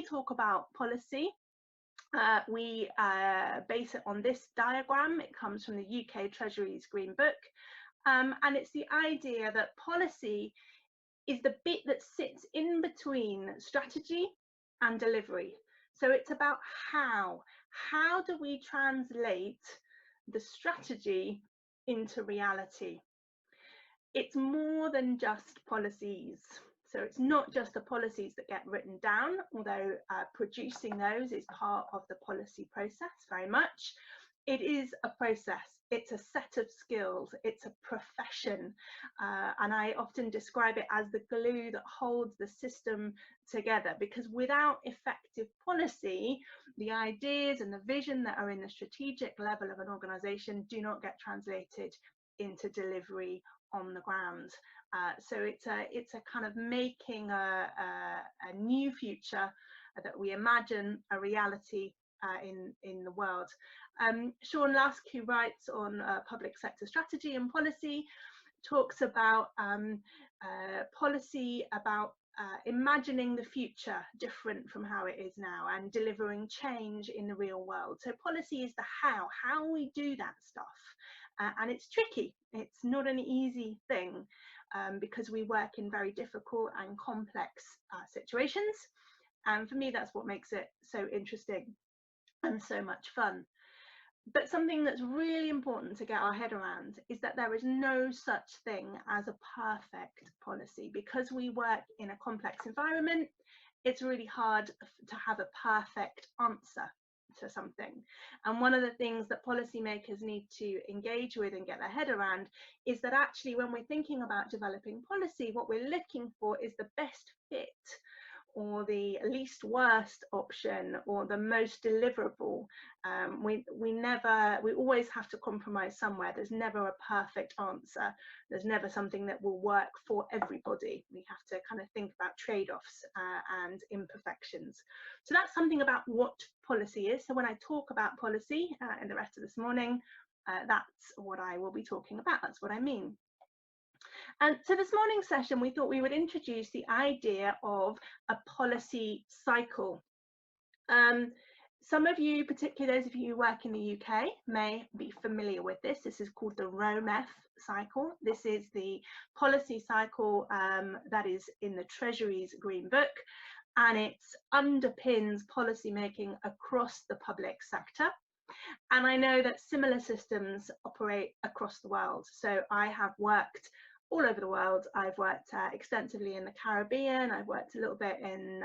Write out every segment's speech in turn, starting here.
talk about policy, we base it on this diagram. It comes from the UK Treasury's Green Book, and it's the idea that policy is the bit that sits in between strategy and delivery. So it's about how do we translate the strategy into reality. It's more than just policies. So it's not just the policies that get written down, although producing those is part of the policy process very much. It is a process, it's a set of skills, it's a profession, and I often describe it as the glue that holds the system together, because without effective policy, the ideas and the vision that are in the strategic level of an organisation do not get translated into delivery on the ground. So it's a kind of making a new future that we imagine a reality in the world. Sean Lusk, who writes on public sector strategy and policy, talks about policy about imagining the future different from how it is now and delivering change in the real world. So policy is the how we do that stuff. And it's tricky. It's not an easy thing because we work in very difficult and complex situations. And for me, that's what makes it so interesting and so much fun. But something that's really important to get our head around is that there is no such thing as a perfect policy. Because we work in a complex environment, it's really hard to have a perfect answer to something. And one of the things that policymakers need to engage with and get their head around is that actually when we're thinking about developing policy, what we're looking for is the best fit or the least worst option or the most deliverable. We always have to compromise somewhere. There's never a perfect answer. There's never something that will work for everybody. We have to kind of think about trade-offs and imperfections. So that's something about what policy is. So when I talk about policy in the rest of this morning, that's what I will be talking about. That's what I mean. And so this morning's session, we thought we would introduce the idea of a policy cycle. Some of you, particularly those of you who work in the UK, may be familiar with this. This is called the ROMEF cycle. This is the policy cycle that is in the Treasury's Green Book, and it underpins policy making across the public sector. And I know that similar systems operate across the world. So I have worked all over the world. I've worked extensively in the Caribbean. I've worked a little bit in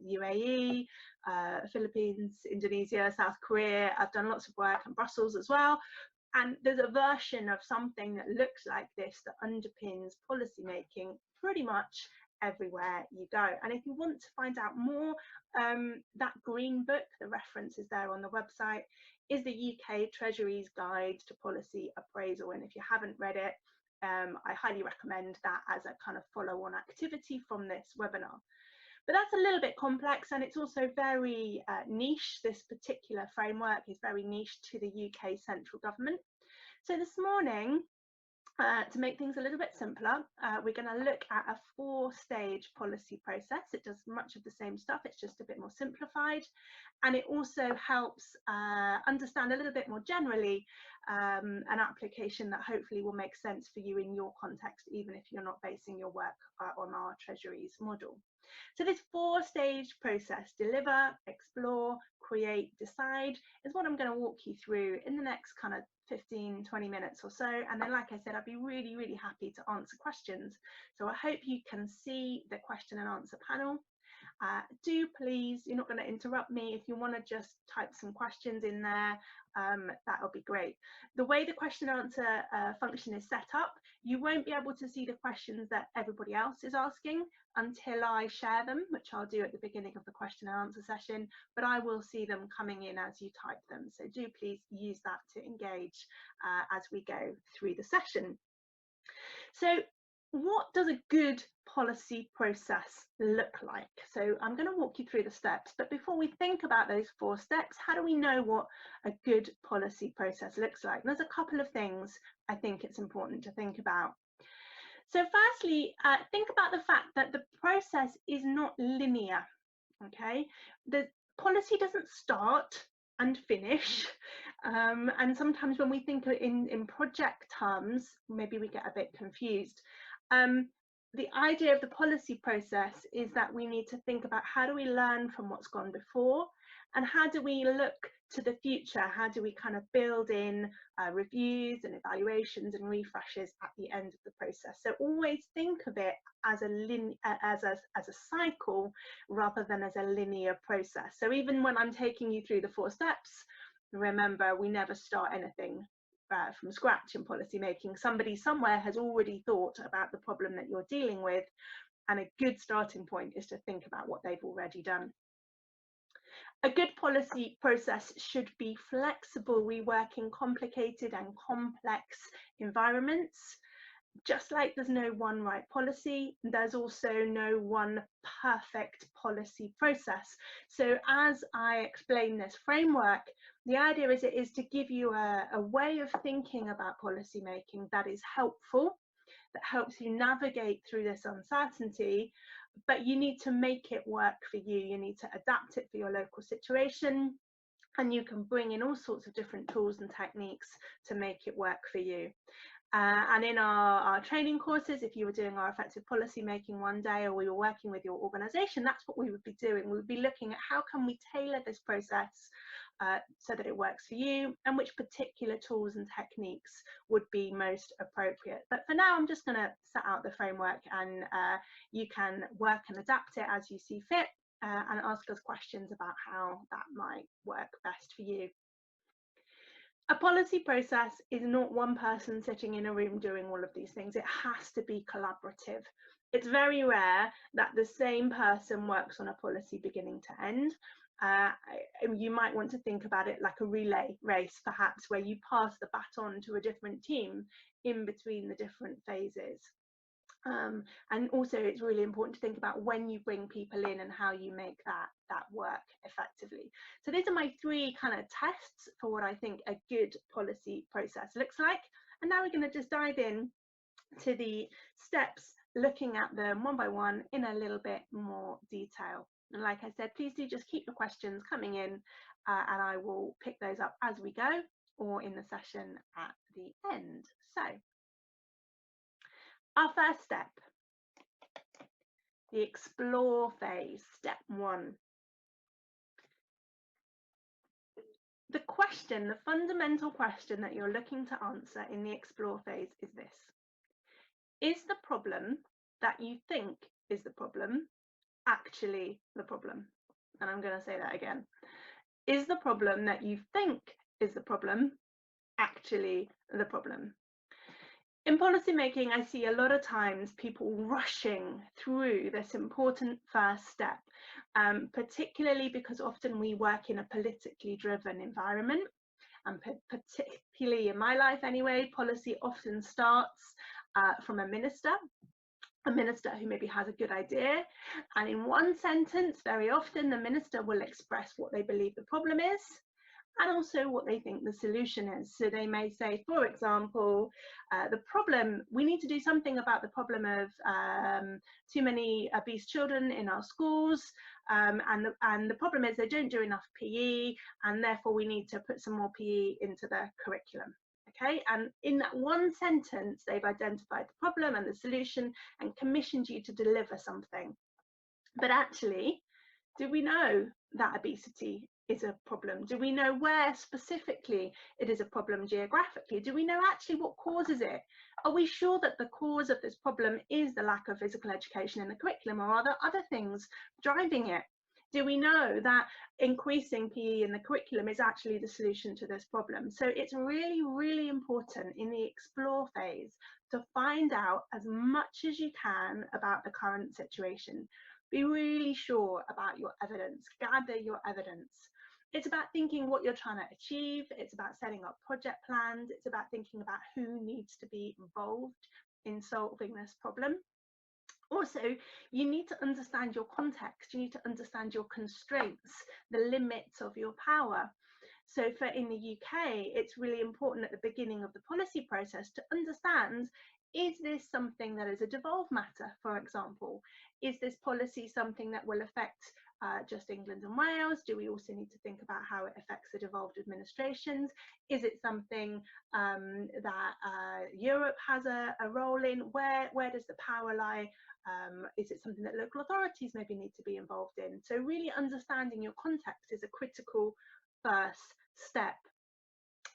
UAE, Philippines, Indonesia, South Korea. I've done lots of work in Brussels as well. And there's a version of something that looks like this that underpins policy making pretty much everywhere you go. And if you want to find out more, that Green Book, the reference is there on the website, is the UK Treasury's Guide to Policy Appraisal. And if you haven't read it, I highly recommend that as a kind of follow-on activity from this webinar. But that's a little bit complex, and it's also very niche. This particular framework is very niche to the UK central government. So this morning, to make things a little bit simpler, we're going to look at a 4-stage policy process. It does much of the same stuff, it's just a bit more simplified. And it also helps understand a little bit more generally an application that hopefully will make sense for you in your context, even if you're not basing your work on our Treasury's model. So this 4-stage process, deliver, explore, create, decide, is what I'm going to walk you through in the next kind of 15-20 minutes or so. And then, like I said, I'd be really, really happy to answer questions. So I hope you can see the question and answer panel. Do please, you're not going to interrupt me. If you want to just type some questions in there, that would be great. The way the question and answer function is set up, you won't be able to see the questions that everybody else is asking until I share them, which I'll do at the beginning of the question and answer session, but I will see them coming in as you type them. So do please use that to engage as we go through the session. So what does a good policy process look like? So I'm going to walk you through the steps, but before we think about those 4 steps, how do we know what a good policy process looks like? And there's a couple of things I think it's important to think about. So firstly, think about the fact that the process is not linear. Okay, the policy doesn't start and finish, and sometimes when we think in project terms, maybe we get a bit confused. Um, the idea of the policy process is that we need to think about how do we learn from what's gone before, and how do we look to the future? How do we kind of build in reviews and evaluations and refreshes at the end of the process? So always think of it as a cycle rather than as a linear process. So even when I'm taking you through the 4 steps, remember, we never start anything from scratch in policy making. Somebody somewhere has already thought about the problem that you're dealing with, and a good starting point is to think about what they've already done. A good policy process should be flexible. We work in complicated and complex environments. Just like there's no one right policy, there's also no one perfect policy process. So as I explain this framework, the idea is to give you a way of thinking about policy making that is helpful, that helps you navigate through this uncertainty, but you need to make it work for you. You need to adapt it for your local situation, and you can bring in all sorts of different tools and techniques to make it work for you. And in our training courses, if you were doing our effective policy making one day, or we were working with your organisation, that's what we would be doing. We would be looking at how can we tailor this process so that it works for you, and which particular tools and techniques would be most appropriate. But for now, I'm just going to set out the framework, and you can work and adapt it as you see fit, and ask us questions about how that might work best for you. A policy process is not one person sitting in a room doing all of these things. It has to be collaborative. It's very rare that the same person works on a policy beginning to end. You might want to think about it like a relay race, perhaps, where you pass the baton to a different team in between the different phases. And also, it's really important to think about when you bring people in and how you make that work effectively. So these are my 3 kind of tests for what I think a good policy process looks like. And now we're going to just dive in to the steps, looking at them one by one in a little bit more detail. And like I said, please do just keep your questions coming in, and I will pick those up as we go or in the session at the end. So our first step, the explore phase, step 1. The question, the fundamental question that you're looking to answer in the explore phase is this: is the problem that you think is the problem actually the problem? And I'm going to say that again. Is the problem that you think is the problem actually the problem? In policymaking, I see a lot of times people rushing through this important first step, particularly because often we work in a politically driven environment. And particularly in my life anyway, policy often starts from a minister who maybe has a good idea. And in one sentence, very often, the minister will express what they believe the problem is, and also what they think the solution is. So they may say, for example, the problem, we need to do something about the problem of too many obese children in our schools, and the problem is they don't do enough PE, and therefore we need to put some more PE into the curriculum. Okay, and in that one sentence, they've identified the problem and the solution and commissioned you to deliver something. But actually, do we know that obesity is a problem? Do we know where specifically it is a problem geographically? Do we know actually what causes it? Are we sure that the cause of this problem is the lack of physical education in the curriculum, or are there other things driving it? Do we know that increasing PE in the curriculum is actually the solution to this problem? So it's really, really important in the explore phase to find out as much as you can about the current situation. Be really sure about your evidence, gather your evidence. It's about thinking what you're trying to achieve. It's about setting up project plans. It's about thinking about who needs to be involved in solving this problem. Also, you need to understand your context. You need to understand your constraints, the limits of your power. So for in the UK, it's really important at the beginning of the policy process to understand, is this something that is a devolved matter, for example? Is this policy something that will affect just England and Wales? Do we also need to think about how it affects the devolved administrations? Is it something that Europe has a role in? Where does the power lie? Is it something that local authorities maybe need to be involved in? So really understanding your context is a critical first step.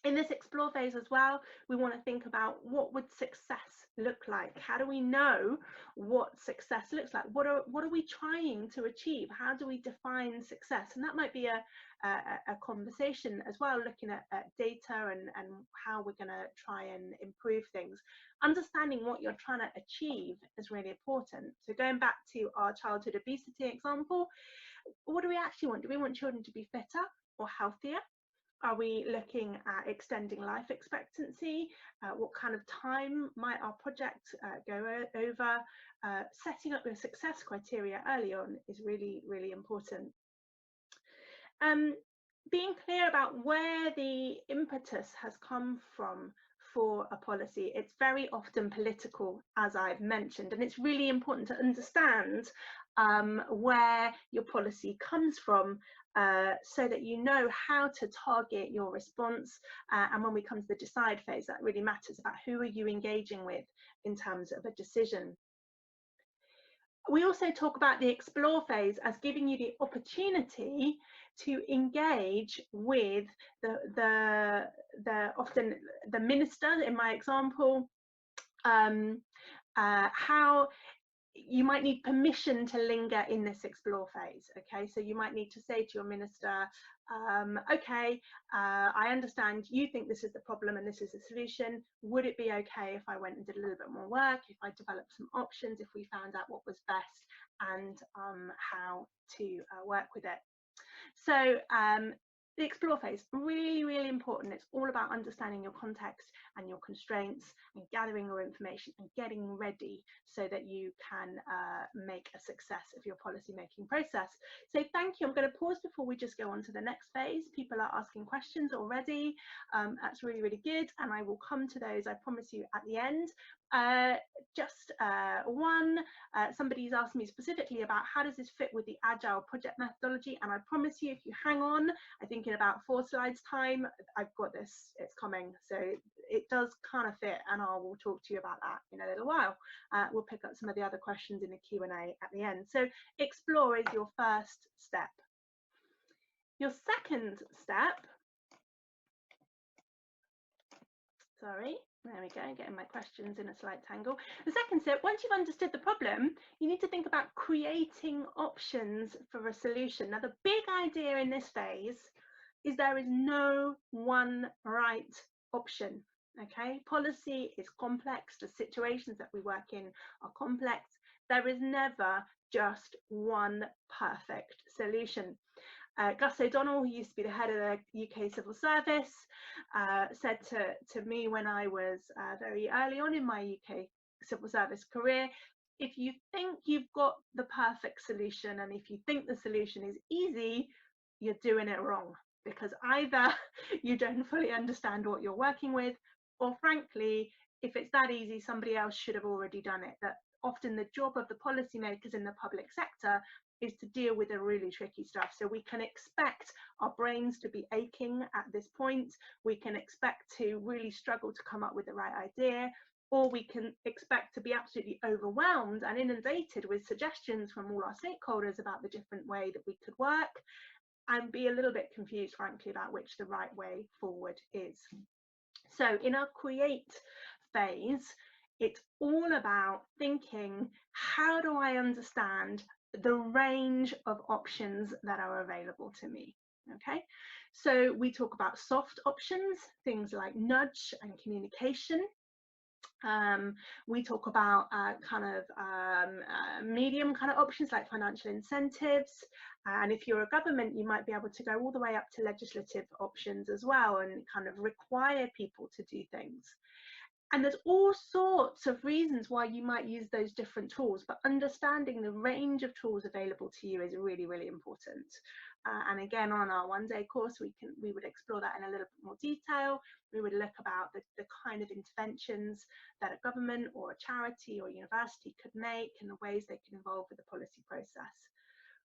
In this explore phase as well, we want to think about what would success look like? How do we know what success looks like? What are we trying to achieve? How do we define success? And that might be a conversation as well, looking at data and how we're going to try and improve things. Understanding what you're trying to achieve is really important. So going back to our childhood obesity example, what do we actually want? Do we want children to be fitter or healthier? Are we looking at extending life expectancy? What kind of time might our project go over? Setting up your success criteria early on is really, really important. Being clear about where the impetus has come from for a policy. It's very often political, as I've mentioned, and it's really important to understand where your policy comes from, so that you know how to target your response. And when we come to the decide phase, that really matters about who are you engaging with in terms of a decision. We also talk about the explore phase as giving you the opportunity to engage with the often the minister, in my example, how you might need permission to linger in this explore phase. Okay, so you might need to say to your minister, okay, I understand you think this is the problem and this is the solution. Would it be okay if I went and did a little bit more work, if I developed some options, if we found out what was best and how to work with it? So the explore phase, really, really important. It's all about understanding your context and your constraints and gathering your information and getting ready so that you can make a success of your policy making process. So thank you. I'm going to pause before we just go on to the next phase. People are asking questions already. That's really, really good. And I will come to those, I promise you, at the end. Somebody's asked me specifically about how does this fit with the agile project methodology, and I promise you, if you hang on, I think in about 4 slides time I've got this, it's coming, so it does kind of fit, and I will talk to you about that in a little while. We'll pick up some of the other questions in the Q&A at the end. So explore is your first step. Your second step, sorry, there we go, getting my questions in a slight tangle. The second step, once you've understood the problem, you need to think about creating options for a solution. Now, the big idea in this phase is there is no one right option. Okay, policy is complex. The situations that we work in are complex. There is never just one perfect solution. Gus O'Donnell, who used to be the head of the UK Civil Service, said to me when I was very early on in my UK Civil Service career, if you think you've got the perfect solution and if you think the solution is easy, you're doing it wrong, because either you don't fully understand what you're working with, or frankly, if it's that easy, somebody else should have already done it. That often the job of the policymakers in the public sector is to deal with the really tricky stuff. So we can expect our brains to be aching at this point. We can expect to really struggle to come up with the right idea, or we can expect to be absolutely overwhelmed and inundated with suggestions from all our stakeholders about the different way that we could work, and be a little bit confused, frankly, about which the right way forward is. So in our create phase, it's all about thinking, how do I understand the range of options that are available to me? Okay, so we talk about soft options, things like nudge and communication. We talk about medium kind of options like financial incentives, and if you're a government, you might be able to go all the way up to legislative options as well and kind of require people to do things. And there's all sorts of reasons why you might use those different tools, but understanding the range of tools available to you is really, really important. And again, on our one-day course, we would explore that in a little bit more detail. We would look about the kind of interventions that a government or a charity or a university could make and the ways they can involve with the policy process.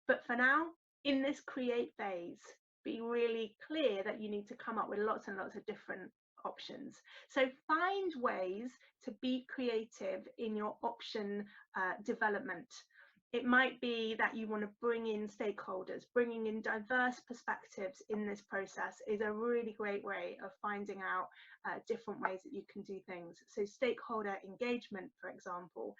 But for now, in this create phase, be really clear that you need to come up with lots and lots of different options. So find ways to be creative in your option development. It might be that you want to bring in stakeholders. Bringing in diverse perspectives in this process is a really great way of finding out different ways that you can do things. So stakeholder engagement, for example,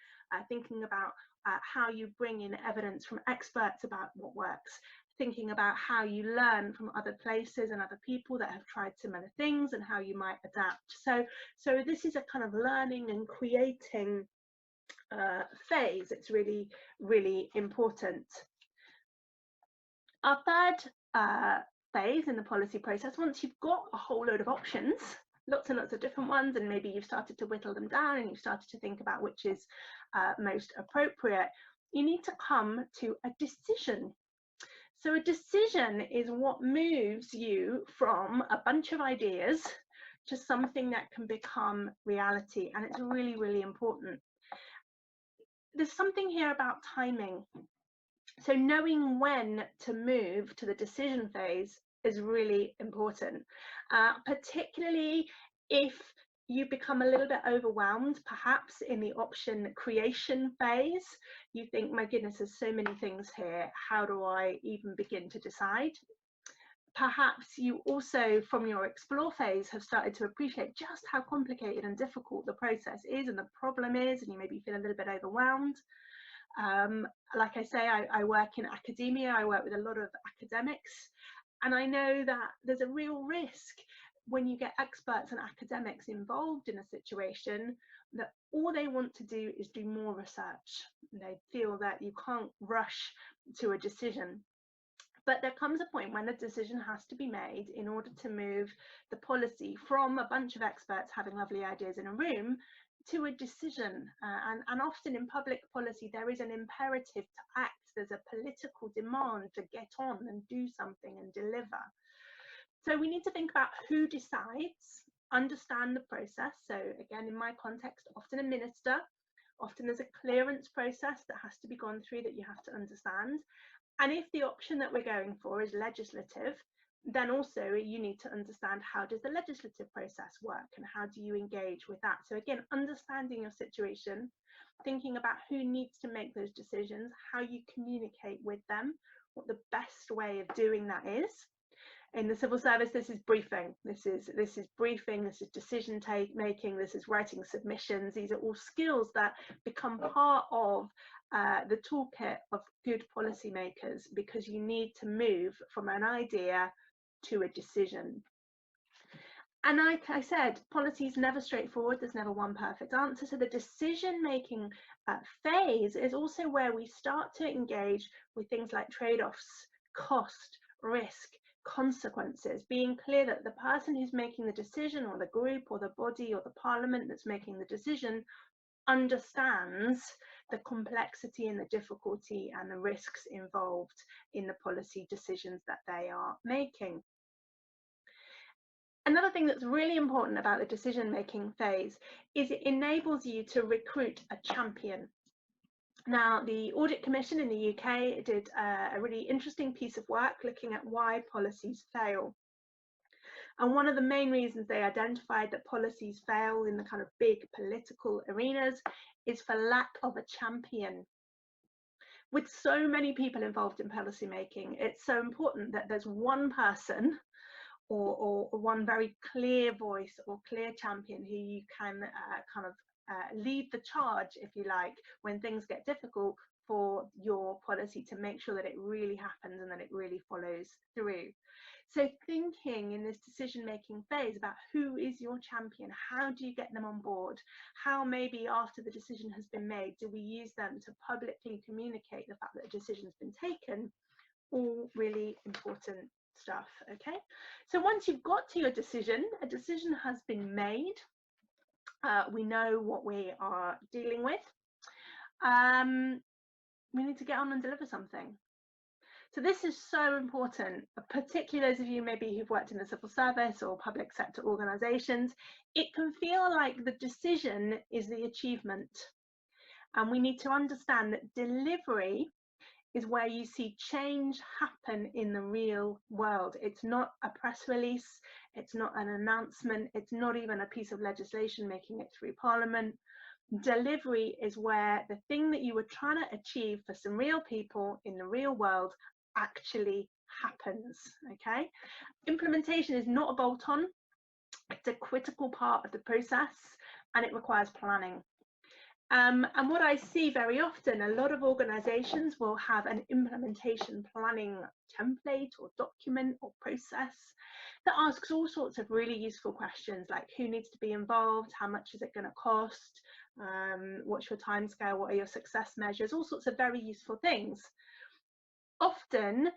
thinking about how you bring in evidence from experts about what works, thinking about how you learn from other places and other people that have tried similar things and how you might adapt. So this is a kind of learning and creating phase. It's really, really important. Our third phase in the policy process, once you've got a whole load of options, lots and lots of different ones, and maybe you've started to whittle them down and you've started to think about which is most appropriate, you need to come to a decision. So a decision is what moves you from a bunch of ideas to something that can become reality, and it's really, really important. There's something here about timing. So knowing when to move to the decision phase is really important, particularly if you become a little bit overwhelmed, perhaps in the option creation phase. You think, my goodness, there's so many things here. How do I even begin to decide? Perhaps you also, from your explore phase, have started to appreciate just how complicated and difficult the process is and the problem is, and you maybe feel a little bit overwhelmed. Like I say, I work in academia, I work with a lot of academics, and I know that there's a real risk when you get experts and academics involved in a situation that all they want to do is do more research. They feel that you can't rush to a decision. But there comes a point when a decision has to be made in order to move the policy from a bunch of experts having lovely ideas in a room to a decision. And often in public policy, there is an imperative to act. There's a political demand to get on and do something and deliver. So we need to think about who decides, understand the process. So again, in my context, often a minister, often there's a clearance process that has to be gone through that you have to understand. And if the option that we're going for is legislative, then also you need to understand how does the legislative process work and how do you engage with that. So again, understanding your situation, thinking about who needs to make those decisions, how you communicate with them, what the best way of doing that is. In the civil service, this is briefing, this is briefing, this is decision making, this is writing submissions. These are all skills that become part of the toolkit of good policymakers, because you need to move from an idea to a decision. And like I said, policy is never straightforward. There's never one perfect answer. So the decision-making phase is also where we start to engage with things like trade-offs, cost, risk, consequences, being clear that the person who's making the decision, or the group or the body or the parliament that's making the decision, understands the complexity and the difficulty and the risks involved in the policy decisions that they are making. Another thing that's really important about the decision-making phase is it enables you to recruit a champion. Now, the Audit Commission in the UK did a really interesting piece of work looking at why policies fail. And one of the main reasons they identified that policies fail in the kind of big political arenas is for lack of a champion. With so many people involved in policy making, it's so important that there's one person or one very clear voice or clear champion who you can kind of lead the charge, if you like, when things get difficult for your policy, to make sure that it really happens and that it really follows through. So thinking in this decision-making phase about who is your champion, how do you get them on board, how maybe after the decision has been made, do we use them to publicly communicate the fact that a decision's been taken, all really important stuff. Okay, so once you've got to your decision, a decision has been made, we know what we are dealing with, we need to get on and deliver something. So this is so important, particularly those of you maybe who've worked in the civil service or public sector organisations. It can feel like the decision is the achievement, and we need to understand that delivery is where you see change happen in the real world. It's not a press release, it's not an announcement, it's not even a piece of legislation making it through Parliament. Delivery is where the thing that you were trying to achieve for some real people in the real world actually happens. Okay, implementation is not a bolt-on, it's a critical part of the process, and it requires planning. And what I see very often, a lot of organizations will have an implementation planning template or document or process that asks all sorts of really useful questions, like who needs to be involved, how much is it going to cost, what's your timescale, what are your success measures, all sorts of very useful things. Often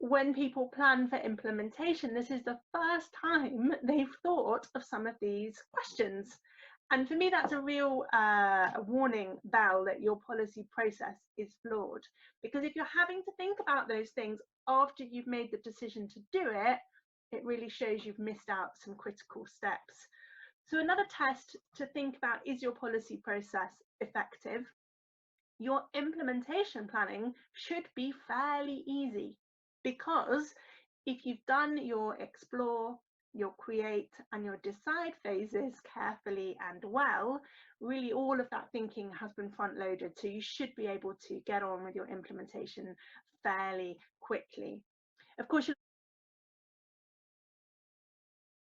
when people plan for implementation, this is the first time they've thought of some of these questions. And for me, that's a real warning bell that your policy process is flawed. Because if you're having to think about those things after you've made the decision to do it, it really shows you've missed out some critical steps. So another test to think about, is your policy process effective? Your implementation planning should be fairly easy, because if you've done your explore, your create and your decide phases carefully and well, really all of that thinking has been front loaded, so you should be able to get on with your implementation fairly quickly. Of course, you'll